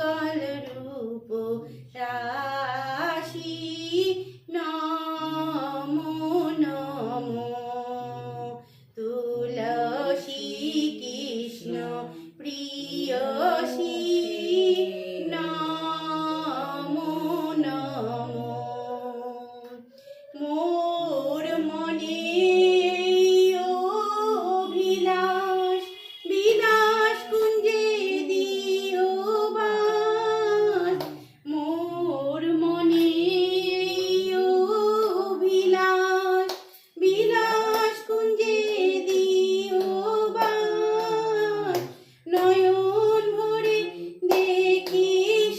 যুগল রূপ রাশি নমো নমো তুলসী কৃষ্ণ প্রিয়সী নমো নমো মোর মনে অভিলাষ বিলাস কুঞ্জে দিও বাস মোর মনে অভিলাষ বিলাস কুঞ্জে দিও বাস নয়ন ভরে দেখি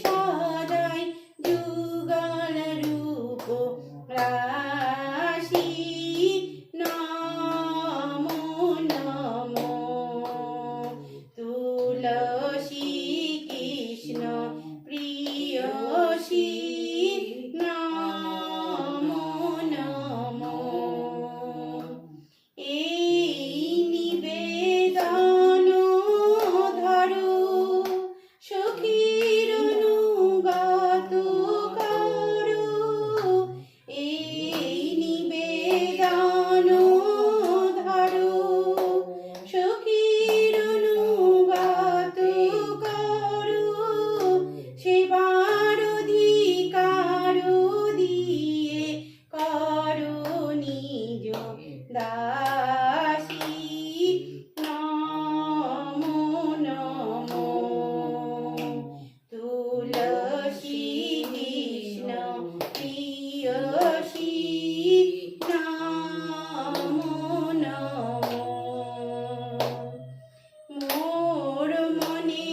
সদাই যুগল রূপ রাশি নমো নমো তুলসী কৃষ্ণ প্রিয়সী নমো নমো এই নিবেদন ধরো সখীর অনুগত করো এই নিবেদন ধরো সখীর অনুগত করো সেবার অধিকার দিয়ে করো নিজ দাসী নমো নমো তুলসী কৃষ্ণ প্রিয়সী নমো নমো মোর মনে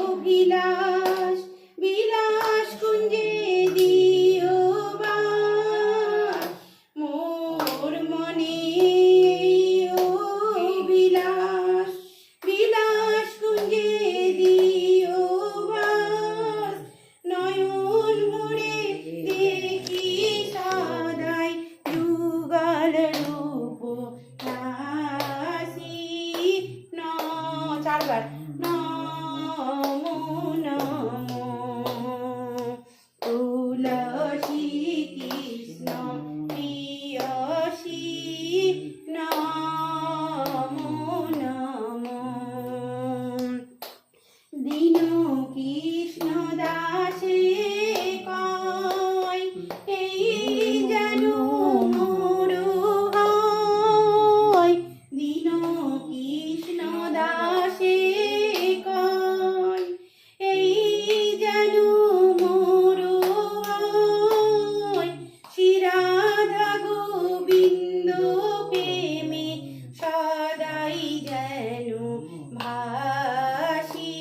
অভিলাষ বিলাস কুঞ্জে দিও বাস মোর মনে অভিলাষ বিলাস কুঞ্জে দিও বাস নয়ন ভরে দেখি সদাই যুগল রূপ রাশি চারবার নমো নমো তুলসী কৃষ্ণ প্রিয়সী নমো নমো দীন কৃষ্ণ দাসে কয় এই যেন মোর হয় দীন কৃষ্ণ দাসে কয় এই যেন মোর হয় শ্রী রাধা গোবিন্দ প্রেমে সদাই যেন ভাসি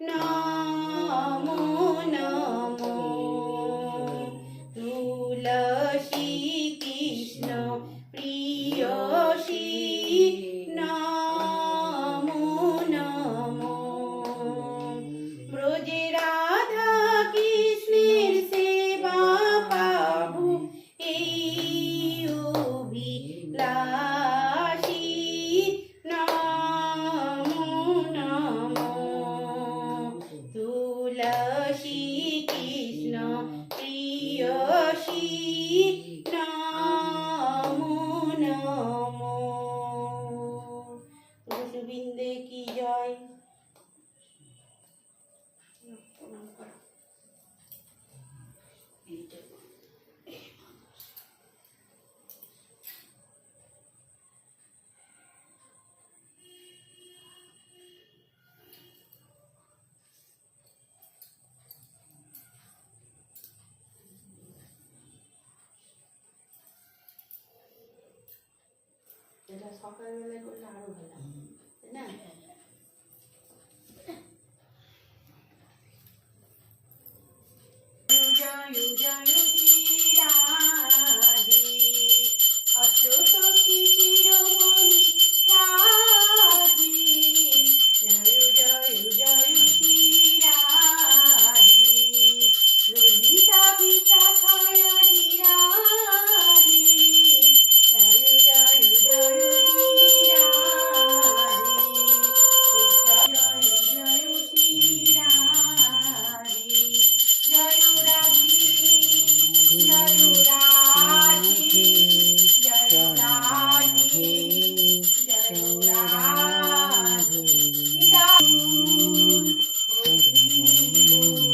নমো নমো তুলসী কৃষ্ণ প্রিয়সী নমো নমো ব্রজে রাধা কৃষ্ণের সেবা পাবো এই অভিলাষী নমো নমো তুলসী কৃষ্ণ প্রিয়সী নমো নমো তুলসীবৃন্দে কি জয়। প্রণাম করো। এটা সকালবেলায় করলে আরো ভালো, তাই না? জয় জয় রাধে অষ্টসখী শিরোমণি রাধে জয় জয় জয় রাধে ললিতা বিশাখায় রাধে জয় জয় জয় রাধে জয় জয় হরি বল।